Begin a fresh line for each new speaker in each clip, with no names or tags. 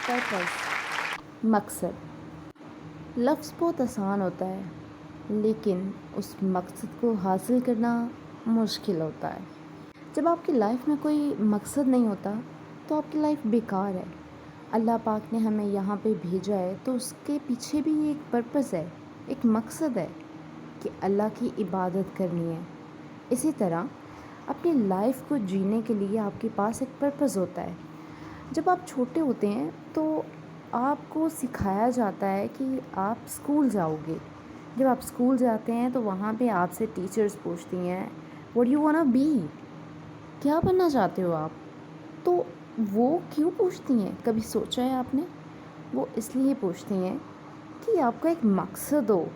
Purpose, मकसद। लफ्ज़ बहुत आसान होता है लेकिन उस मकसद को हासिल करना मुश्किल होता है। जब आपकी लाइफ में कोई मकसद नहीं होता तो आपकी लाइफ बेकार है। अल्लाह पाक ने हमें यहाँ पे भेजा है तो उसके पीछे भी एक पर्पस है, एक मकसद है कि अल्लाह की इबादत करनी है। इसी तरह अपनी लाइफ को जीने के लिए आपके पास एक पर्पस होता है। जब आप छोटे होते हैं तो आपको सिखाया जाता है कि आप स्कूल जाओगे। जब आप स्कूल जाते हैं तो वहाँ पे आपसे टीचर्स पूछती हैं what you want to be, क्या बनना चाहते हो आप। तो वो क्यों पूछती हैं, कभी सोचा है आपने? वो इसलिए पूछती हैं कि आपका एक मकसद हो।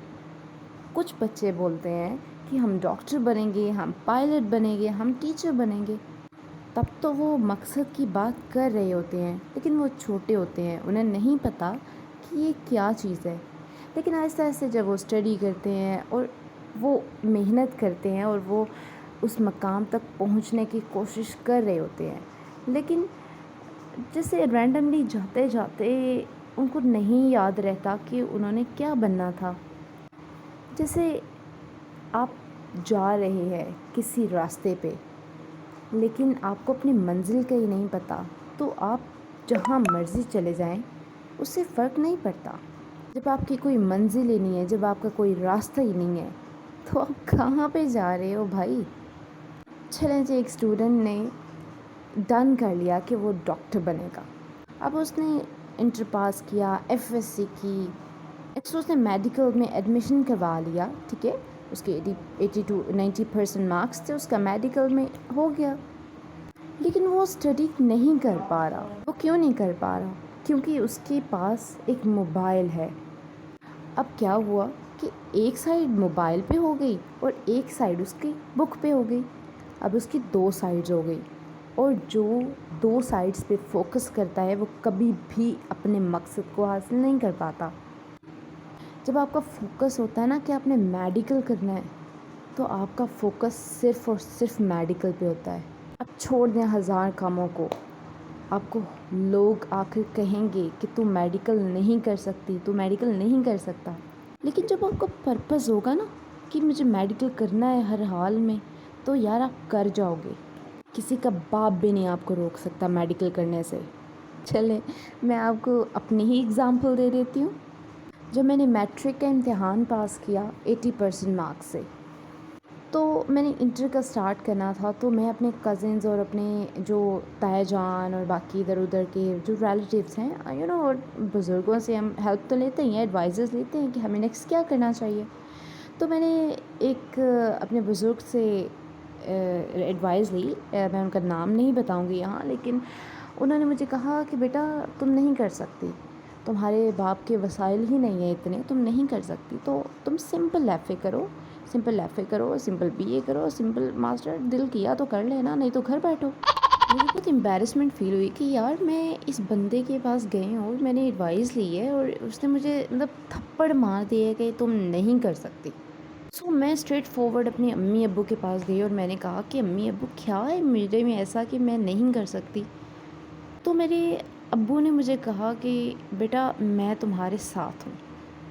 कुछ बच्चे बोलते हैं कि हम डॉक्टर बनेंगे, हम पायलट बनेंगे, हम टीचर बनेंगे। तब तो वो मकसद की बात कर रहे होते हैं लेकिन वो छोटे होते हैं, उन्हें नहीं पता कि ये क्या चीज़ है। लेकिन आहिस्ते आहिस्ते जब वो स्टडी करते हैं और वो मेहनत करते हैं और वो उस मकाम तक पहुंचने की कोशिश कर रहे होते हैं, लेकिन जैसे रैंडमली जाते जाते उनको नहीं याद रहता कि उन्होंने क्या बनना था। जैसे आप जा रहे हैं किसी रास्ते पे लेकिन आपको अपनी मंजिल का ही नहीं पता, तो आप जहाँ मर्ज़ी चले जाएं उससे फ़र्क नहीं पड़ता। जब आपकी कोई मंजिल ही नहीं है, जब आपका कोई रास्ता ही नहीं है, तो आप कहाँ पे जा रहे हो भाई। चलें जी, एक स्टूडेंट ने डन कर लिया कि वो डॉक्टर बनेगा। अब उसने इंटर पास किया, एफएससी की, नेक्स्ट उसने मेडिकल में एडमिशन करवा लिया। ठीक है, उसके 80 टू 90% मार्क्स थे, उसका मेडिकल में हो गया। लेकिन वो स्टडी नहीं कर पा रहा। वो क्यों नहीं कर पा रहा? क्योंकि उसके पास एक मोबाइल है। अब क्या हुआ कि एक साइड मोबाइल पे हो गई और एक साइड उसकी बुक पे हो गई। अब उसकी दो साइड्स हो गई और जो दो साइड्स पे फोकस करता है वो कभी भी अपने मकसद को हासिल नहीं कर पाता। जब आपका फोकस होता है ना कि आपने मेडिकल करना है, तो आपका फोकस सिर्फ़ और सिर्फ मेडिकल पे होता है। अब छोड़ दें हज़ार कामों को, आपको लोग आखिर कहेंगे कि तू मेडिकल नहीं कर सकती, तू मेडिकल नहीं कर सकता। लेकिन जब आपका पर्पस होगा ना कि मुझे मेडिकल करना है हर हाल में, तो यार आप कर जाओगे। किसी का बाप भी नहीं आपको रोक सकता मेडिकल करने से। चले मैं आपको अपनी ही एग्ज़ाम्पल दे देती हूँ। जब मैंने मैट्रिक का इम्तिहान पास किया 80% मार्क्स से, तो मैंने इंटर का स्टार्ट करना था। तो मैं अपने कज़िन्स और अपने जो ताया जान और बाकी इधर उधर के जो रिलेटिव्स हैं और बुज़ुर्गों से हम हेल्प तो लेते ही हैं, एडवाइज़र्स लेते हैं कि हमें नेक्स्ट क्या करना चाहिए। तो मैंने एक अपने बुज़ुर्ग से एडवाइस ली। मैं उनका नाम नहीं बताऊंगी यहाँ, लेकिन उन्होंने मुझे कहा कि बेटा तुम नहीं कर सकती, तुम्हारे बाप के वसाइल ही नहीं है इतने, तुम नहीं कर सकती, तो तुम सिंपल एफ़ए करो, सिंपल एफ़ए करो, सिंपल बीए करो, सिंपल मास्टर, दिल किया तो कर लेना, नहीं तो घर बैठो। मुझे बहुत एम्बैरेसमेंट फ़ील हुई कि यार मैं इस बंदे के पास गई हूँ, मैंने एडवाइस ली है और उसने मुझे मतलब थप्पड़ मार दिए कि तुम नहीं कर सकती। सो मैं स्ट्रेट फॉरवर्ड अपनी अम्मी अब्बू के पास गई और मैंने कहा कि अम्मी अब्बू क्या है मेरे में ऐसा कि मैं नहीं कर सकती। तो मेरे अब्बू ने मुझे कहा कि बेटा मैं तुम्हारे साथ हूँ,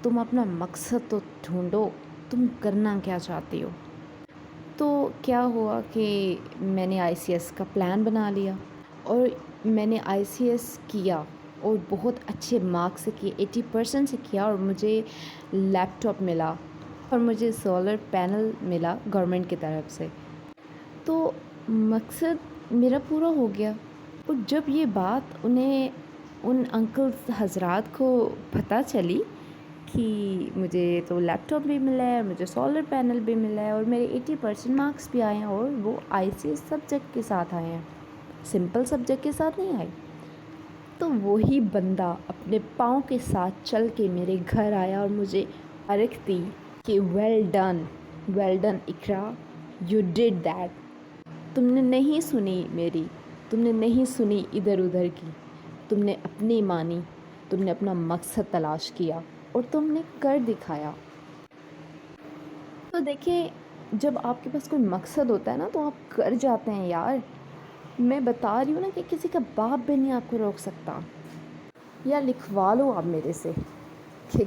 तुम अपना मकसद तो ढूंढो, तुम करना क्या चाहती हो। तो क्या हुआ कि मैंने आईसीएस का प्लान बना लिया और मैंने आईसीएस किया और बहुत अच्छे मार्क्स से किए, 80% से किया और मुझे लैपटॉप मिला और मुझे सोलर पैनल मिला गवर्नमेंट की तरफ से। तो मकसद मेरा पूरा हो गया। और जब ये बात उन्हें उन अंकल हजरात को पता चली कि मुझे तो लैपटॉप भी मिला है, मुझे सोलर पैनल भी मिला है और मेरे 80% मार्क्स भी आए हैं और वो आईसीएस सब्जेक्ट के साथ आए हैं, सिंपल सब्जेक्ट के साथ नहीं आए। तो वही बंदा अपने पाँव के साथ चल के मेरे घर आया और मुझे तारीफ़ दी कि well done Iqra, you did that. तुमने नहीं सुनी मेरी, तुमने नहीं सुनी इधर उधर की, तुमने अपनी मानी, तुमने अपना मकसद तलाश किया और तुमने कर दिखाया। तो देखिए, जब आपके पास कोई मकसद होता है ना तो आप कर जाते हैं यार। मैं बता रही हूँ ना कि किसी का बाप भी नहीं आपको रोक सकता। یا لکھوا لو آپ میرے سے کہ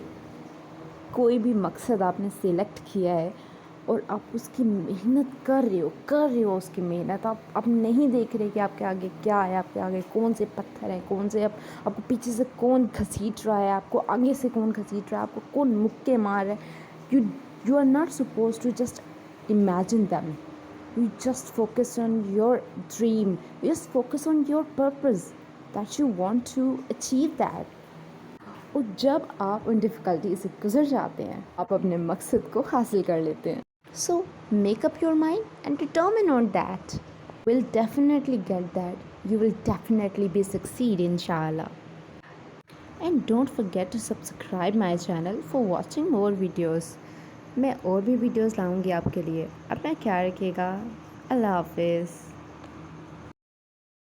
کوئی بھی مقصد آپ نے سلیکٹ کیا ہے اور آپ اس کی محنت کر رہے ہو اس کی محنت آپ نہیں دیکھ رہے کہ آپ کے آگے کیا ہے، آپ کے آگے کون سے پتھر ہیں، کون سے آپ کو پیچھے سے کون گھسیٹ رہا ہے، آپ کو آگے سے کون گھسیٹ رہا ہے، آپ کو کون مکے مار رہا ہے. You are not suppose to just imagine them. You just focus on your dream. You just focus on your purpose that you want to achieve that. اور جب آپ ان ڈیفیکلٹی سے گزر جاتے ہیں آپ اپنے مقصد کو حاصل کر لیتے ہیں. So make up your mind and determine on that. Will definitely get that. You will definitely be succeed ان شاء اللہ. And don't forget to subscribe my channel for watching more videos. میں اور بھی ویڈیوز لاؤں گی آپ کے لیے. اپنا خیال رکھیے گا. اللہ حافظ.